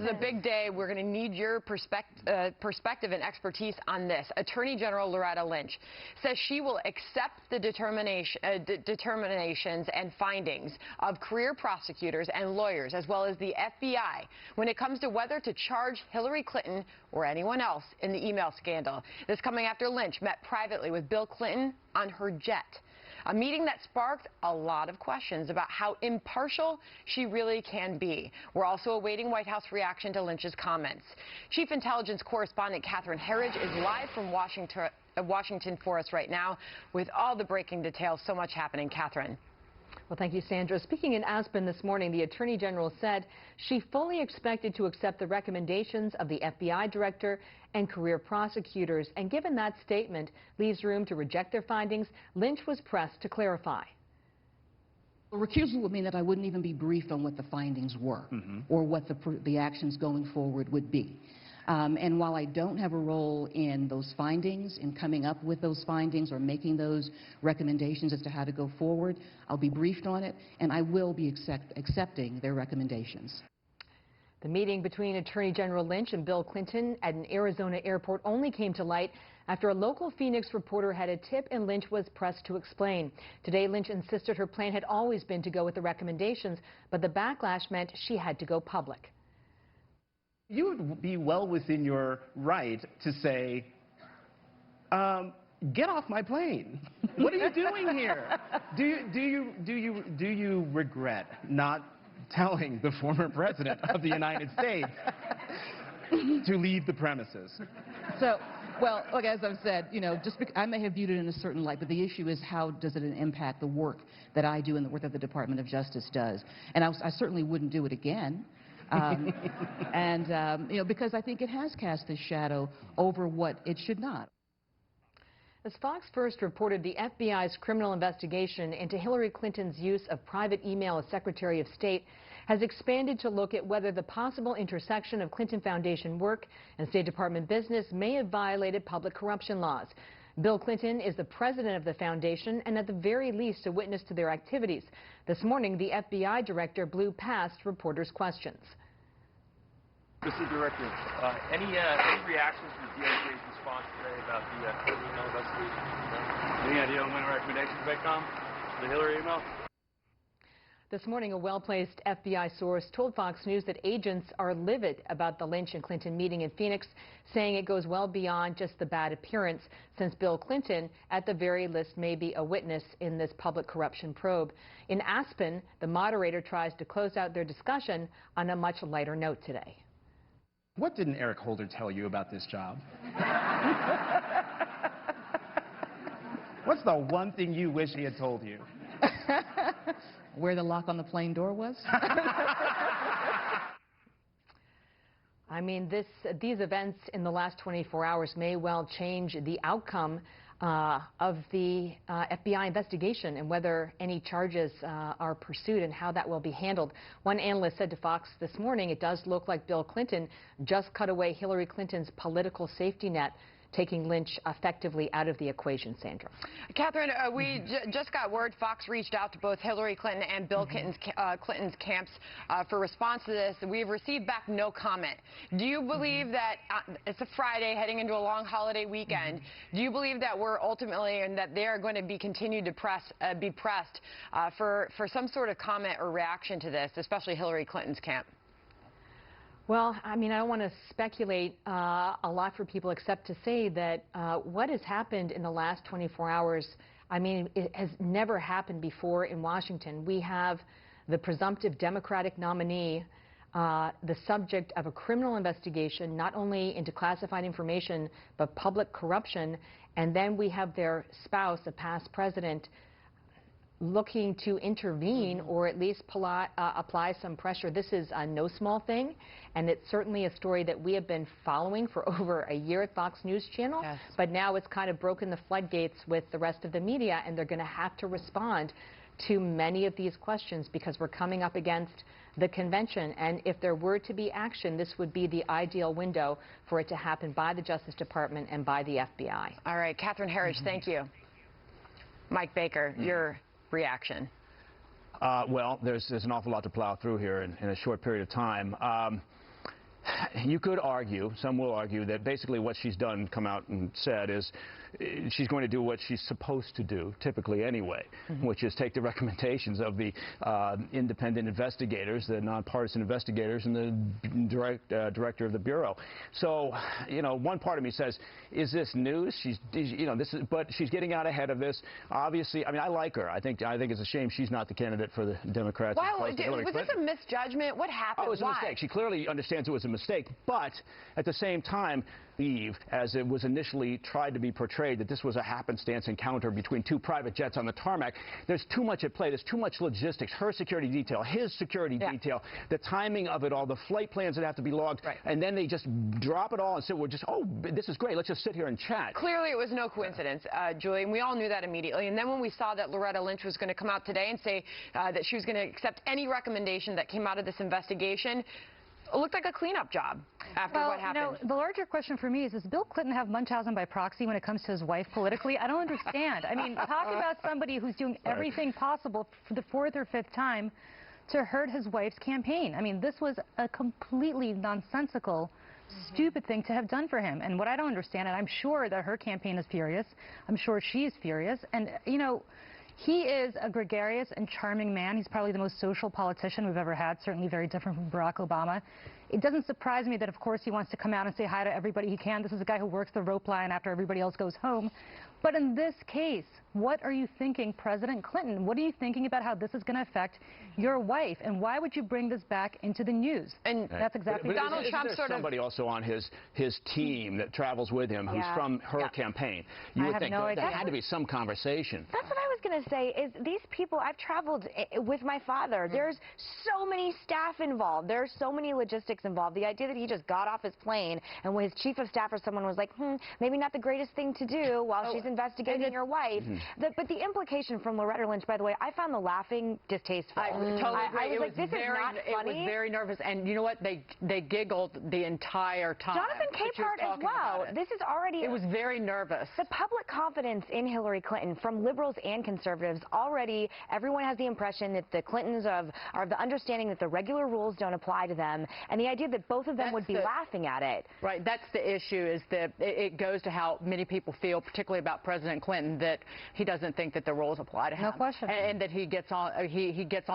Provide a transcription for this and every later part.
is a big day. We're going to need your perspective and expertise on this. Attorney General Loretta Lynch says she will accept the determinations and findings of career prosecutors and lawyers, as well as the FBI, when it comes to whether to charge Hillary Clinton or anyone else in the email scandal. This coming after Lynch met privately with Bill Clinton on her jet. A meeting that sparked a lot of questions about how impartial she really can be. We're also awaiting White House reaction to Lynch's comments. Chief Intelligence Correspondent Catherine Herridge is live from Washington for us right now with all the breaking details. So much happening. Catherine. Well, thank you, Sandra. Speaking in Aspen this morning, the Attorney General said she fully expected to accept the recommendations of the FBI director and career prosecutors. And given that statement leaves room to reject their findings, Lynch was pressed to clarify. A recusal would mean that I wouldn't even be briefed on what the findings were or what the actions going forward would be. And while I don't have a role in those findings, in coming up with those findings or making those recommendations as to how to go forward, I'll be briefed on it, and I will be accepting their recommendations. The meeting between Attorney General Lynch and Bill Clinton at an Arizona airport only came to light after a local Phoenix reporter had a tip and Lynch was pressed to explain. Today, Lynch insisted her plan had always been to go with the recommendations, but the backlash meant she had to go public. You would be well within your right to say, get off my plane. What are you doing here? Do you regret not telling the former president of the United States to leave the premises? So, well, look, as I've said, you know, I may have viewed it in a certain light, but the issue is how does it impact the work that I do and the work that the Department of Justice does. And I certainly wouldn't do it again. You know, because I think it has cast a shadow over what it should not. As Fox First reported, the FBI's criminal investigation into Hillary Clinton's use of private email as Secretary of State has expanded to look at whether the possible intersection of Clinton Foundation work and State Department business may have violated public corruption laws. Bill Clinton is the president of the foundation and at the very least a witness to their activities. This morning, the FBI director blew past reporters' questions. Mr. Director, any reactions to the DOJ's response today about the Hillary email investigation? Any idea on when recommendations may come for the Hillary email? This morning, a well-placed FBI source told Fox News that agents are livid about the Lynch and Clinton meeting in Phoenix, saying it goes well beyond just the bad appearance, since Bill Clinton, at the very least, may be a witness in this public corruption probe. In Aspen, the moderator tries to close out their discussion on a much lighter note today. What didn't Eric Holder tell you about this job? What's the one thing you wish he had told you? Where the lock on the plane door was? I mean, these events in the last 24 hours may well change the outcome of the FBI investigation and whether any charges are pursued and how that will be handled. One analyst said to Fox this morning, it does look like Bill Clinton just cut away Hillary Clinton's political safety net, taking Lynch effectively out of the equation, Sandra. Catherine, we just got word Fox reached out to both Hillary Clinton and Bill Clinton's camps for response to this. We've received back no comment. Do you believe that it's a Friday heading into a long holiday weekend? Do you believe that we're ultimately and that they are going to be continued to be pressed for some sort of comment or reaction to this, especially Hillary Clinton's camp? Well, I mean, I don't want to speculate a lot for people except to say that what has happened in the last 24 hours, I mean, it has never happened before in Washington. We have the presumptive Democratic nominee, the subject of a criminal investigation, not only into classified information, but public corruption, and then we have their spouse, a past president, looking to intervene or at least apply some pressure. This is no small thing, and it's certainly a story that we have been following for over a year at Fox News Channel. Yes. But now it's kind of broken the floodgates with the rest of the media, and they're going to have to respond to many of these questions because we're coming up against the convention. And if there were to be action, this would be the ideal window for it to happen by the Justice Department and by the FBI. All right, Catherine Herridge, thank you. Mike Baker, your reaction. Well, there's an awful lot to plow through here in a short period of time. you could argue, some will argue, that basically what she's done, come out and said, is she's going to do what she's supposed to do, typically anyway, which is take the recommendations of the independent investigators, the nonpartisan investigators, and the director of the Bureau. So, you know, one part of me says, is this news? But she's getting out ahead of this. Obviously, I mean, I like her. I think it's a shame she's not the candidate for the Democrats. Wow, was this a misjudgment? What happened? Oh, it was a mistake. She clearly understands it was a mistake, but at the same time, as it was initially tried to be portrayed, that this was a happenstance encounter between two private jets on the tarmac. There's too much at play. There's too much logistics. Her security detail, his security detail, the timing of it all, the flight plans that have to be logged, and then they just drop it all and say, "We're just, oh, this is great. Let's just sit here and chat." Clearly, it was no coincidence, Julie, and we all knew that immediately. And then when we saw that Loretta Lynch was going to come out today and say that she was going to accept any recommendation that came out of this investigation, it looked like a cleanup job after what happened. You know, the larger question for me is, does Bill Clinton have Munchausen by proxy when it comes to his wife politically? I don't understand. I mean, talk about somebody who's doing everything possible for the fourth or fifth time to hurt his wife's campaign. I mean, this was a completely nonsensical, stupid thing to have done for him. And what I don't understand, and I'm sure that her campaign is furious, I'm sure she's furious, and, you know, he is a gregarious and charming man. He's probably the most social politician we've ever had, certainly very different from Barack Obama. It doesn't surprise me that, of course, he wants to come out and say hi to everybody he can. This is a guy who works the rope line after everybody else goes home. But in this case, what are you thinking, President Clinton? What are you thinking about how this is going to affect your wife? And why would you bring this back into the news? And that's exactly what Donald Trump sort of... somebody also on his team that travels with him who's from her campaign. You would think there had to be some conversation. That's what I was going to say, is these people, I've traveled with my father. There's so many staff involved. There's so many logistics involved. The idea that he just got off his plane and when his chief of staff or someone was like, maybe not the greatest thing to do while she's investigating your wife. But the implication from Loretta Lynch, by the way, I found the laughing distasteful. I totally agree. I was like, this is not funny. It was very nervous, and you know what? They giggled the entire time. Jonathan Capehart as well. This is already... It was very nervous. The public confidence in Hillary Clinton from liberals and conservatives, already everyone has the impression that the Clintons are of the understanding that the regular rules don't apply to them, and the idea that both of them would be laughing at it. Right. That's the issue, is that it goes to how many people feel, particularly about President Clinton, that he doesn't think that the rules apply to him. No question. And that he gets on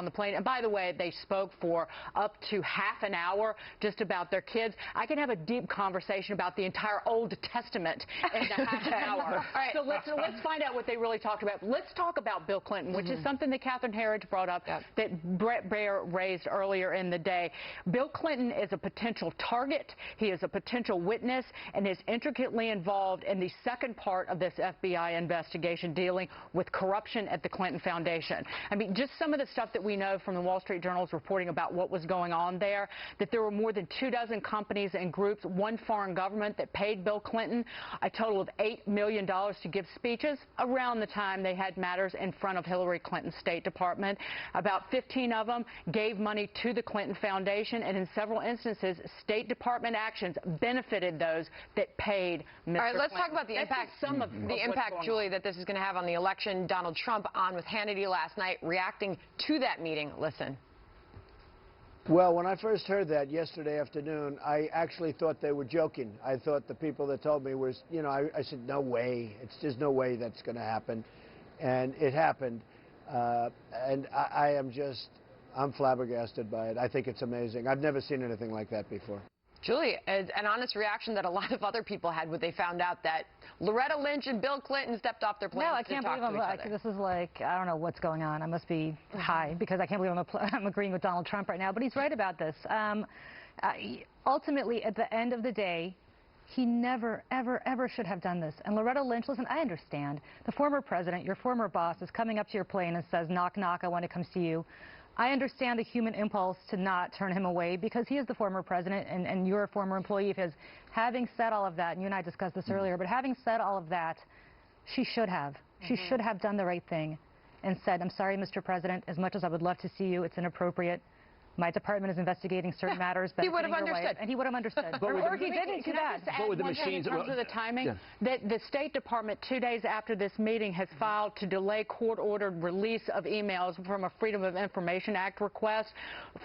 the plane. And by the way, they spoke for up to half an hour just about their kids. I can have a deep conversation about the entire Old Testament in a half an hour. All right. So let's find out what they really talked about. Let's talk about Bill Clinton, which is something that Catherine Herridge brought up, that Brett Baer raised earlier in the day. Bill Clinton is a potential target. He is a potential witness and is intricately involved in the second part of this FBI investigation dealing with corruption at the Clinton Foundation. I mean, just some of the stuff that we know from the Wall Street Journal's reporting about what was going on there, that there were more than 24 companies and groups, one foreign government that paid Bill Clinton a total of $8 million to give speeches around the time they had matters in front of Hillary Clinton's State Department. About 15 of them gave money to the Clinton Foundation, and in several instances, State Department actions benefited those that paid Mr. Clinton. All right, let's talk about the impact, Julie, that this is going to have on the election. Donald Trump on with Hannity last night, reacting to that meeting. Listen. Well, when I first heard that yesterday afternoon, I actually thought they were joking. I thought the people that told me was, you know, I said, no way. There's no way that's going to happen. And it happened. And I'm flabbergasted by it. I think it's amazing. I've never seen anything like that before. Julie, an honest reaction that a lot of other people had when they found out that Loretta Lynch and Bill Clinton stepped off their planes. No, I can't believe this is like, I don't know what's going on. I must be high because I can't believe I'm agreeing with Donald Trump right now. But he's right about this. Ultimately, at the end of the day, he never, ever, ever should have done this. And Loretta Lynch, listen, I understand. The former president, your former boss, is coming up to your plane and says, knock, knock, I want to come see you. I understand the human impulse to not turn him away because he is the former president and you're a former employee of his. Having said all of that, and you and I discussed this earlier, but having said all of that, she should have. She should have done the right thing and said, I'm sorry, Mr. President, as much as I would love to see you, it's inappropriate. my department is investigating certain matters. He would have understood. And he would have understood. Or he didn't, too bad. But with the machines, in terms of the timing, yeah. that the State Department, 2 days after this meeting, has filed to delay court-ordered release of emails from a Freedom of Information Act request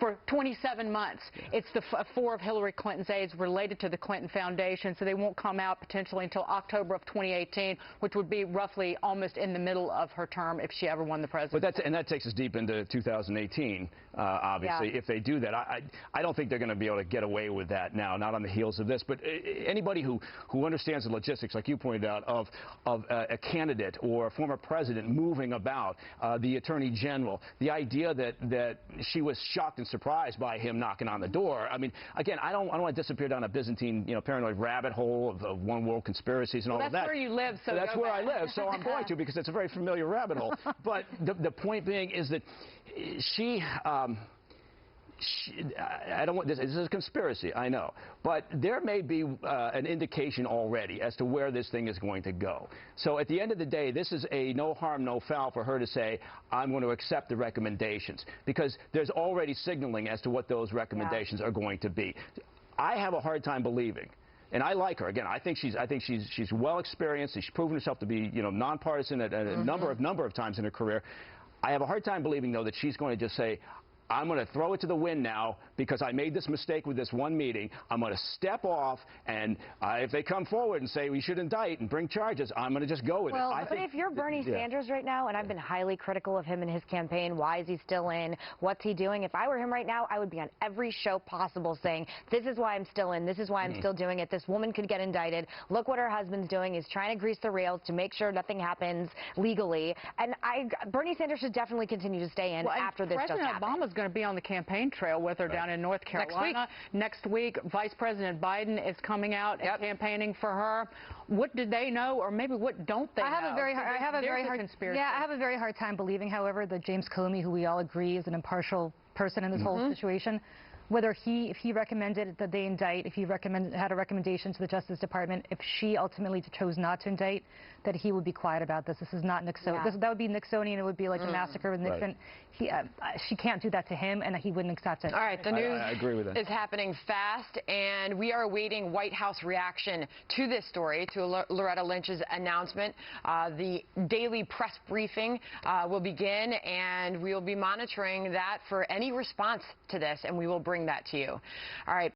for 27 months. It's the 4 of Hillary Clinton's aides related to the Clinton Foundation, so they won't come out potentially until October of 2018, which would be roughly almost in the middle of her term if she ever won the presidency. But that takes us deep into 2018, obviously, if they do that. I don't think they're going to be able to get away with that now, not on the heels of this. But anybody who understands the logistics, like you pointed out, of a candidate or a former president moving about, the attorney general, the idea that she was shocked and surprised by him knocking on the door. I mean, again, I don't want to disappear down a Byzantine, paranoid rabbit hole of one world conspiracies and all of that. That's where you live, so that's where I live, so I'm going to, because it's a very familiar rabbit hole. But the point being is that I don't want this is a conspiracy, I know, but there may be an indication already as to where this thing is going to go. So at the end of the day, this is a no harm, no foul for her to say, I'm going to accept the recommendations, because there's already signaling as to what those recommendations are going to be. I have a hard time believing. And I like her. Again, I think she's well experienced. She's proven herself to be, nonpartisan at a number of times in her career. I have a hard time believing, though, that she's going to just say, I'm going to throw it to the wind now because I made this mistake with this one meeting. I'm going to step off, and if they come forward and say we should indict and bring charges, I'm going to just go with it. But if you're Bernie Sanders right now, and I've been highly critical of him and his campaign, why is he still in? What's he doing? If I were him right now, I would be on every show possible saying, this is why I'm still in. This is why I'm still doing it. This woman could get indicted. Look what her husband's doing. He's trying to grease the rails to make sure nothing happens legally. And Bernie Sanders should definitely continue to stay in after this just happened. President Obama's going to be on the campaign trail with her down in North Carolina. Next week, Vice President Biden is coming out and campaigning for her. What do they know, or maybe what don't they know? I have a very hard time believing, however, that James Comey, who we all agree is an impartial person in this whole situation, whether if he recommended that they indict, if he had a recommendation to the Justice Department, if she ultimately chose not to indict, that he would be quiet about this. This is not Nixon. That would be Nixonian. It would be like the massacre with Nixon. She can't do that to him, and he wouldn't accept it. All right, the news I agree with that. is happening fast, and we are awaiting White House reaction to this story, to Loretta Lynch's announcement. The daily press briefing will begin, and we will be monitoring that for any response to this, and we will bring that to you. All right.